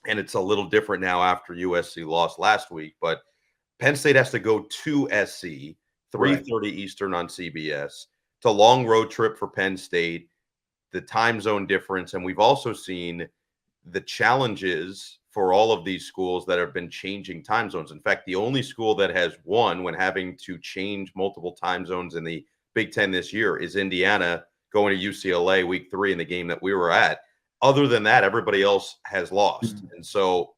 and it's a little different now after USC lost last week, but Penn State has to go to SC, 3:30 Eastern on CBS. It's a long road trip for Penn State, the time zone difference, and we've also seen the challenges for all of these schools that have been changing time zones. In fact, the only school that has won when having to change multiple time zones in the Big Ten this year is Indiana, going to UCLA week 3 in the game that we were at. Other than that, everybody else has lost. Mm-hmm. And so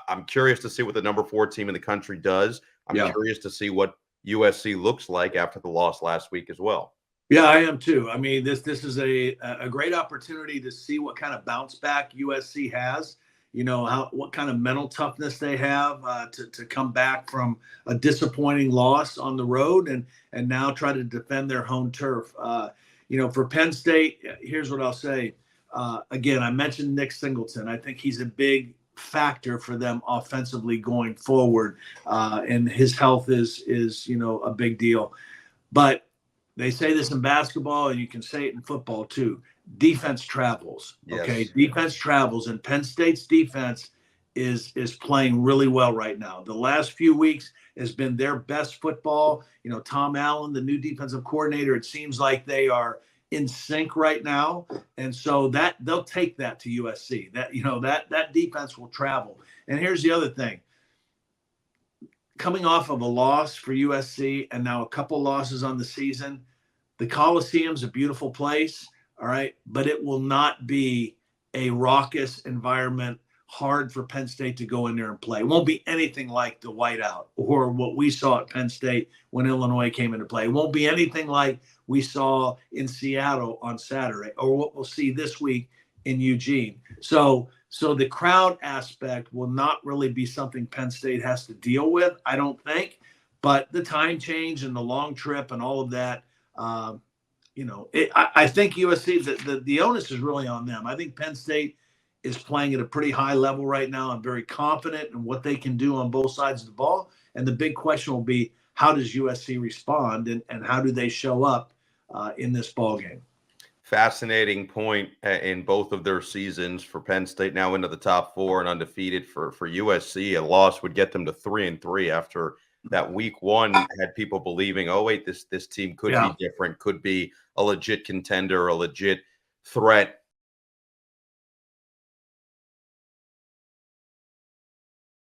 I'm curious to see what the number 4 team in the country does. I'm curious to see what USC looks like after the loss last week as well. Yeah, I am too. I mean, this is a great opportunity to see what kind of bounce back USC has. You know, what kind of mental toughness they have to come back from a disappointing loss on the road and now try to defend their home turf. You know, for Penn State, here's what I'll say. Again, I mentioned Nick Singleton. I think he's a big factor for them offensively going forward, and his health is a big deal. But they say this in basketball, and you can say it in football too. Defense travels. Okay, yes. Defense travels, and Penn State's defense is playing really well right now. The last few weeks has been their best football. You know, Tom Allen, the new defensive coordinator, it seems like they are in sync right now, and so that they'll take that to USC. That defense will travel. And here's the other thing. Coming off of a loss for USC and now a couple losses on the season, the Coliseum's a beautiful place, all right, but it will not be a raucous environment, hard for Penn State to go in there and play. It won't be anything like the whiteout or what we saw at Penn State when Illinois came into play. It won't be anything like we saw in Seattle on Saturday or what we'll see this week in Eugene. So the crowd aspect will not really be something Penn State has to deal with, I don't think. But the time change and the long trip and all of that, I think USC, the onus is really on them. I think Penn State is playing at a pretty high level right now. I'm very confident in what they can do on both sides of the ball. And the big question will be, how does USC respond and how do they show up in this ball game? Fascinating point in both of their seasons for Penn State, now into the top 4 and undefeated for USC. A loss would get them to 3-3 after that week 1 had people believing, oh, wait, this team could be different, could be a legit contender, a legit threat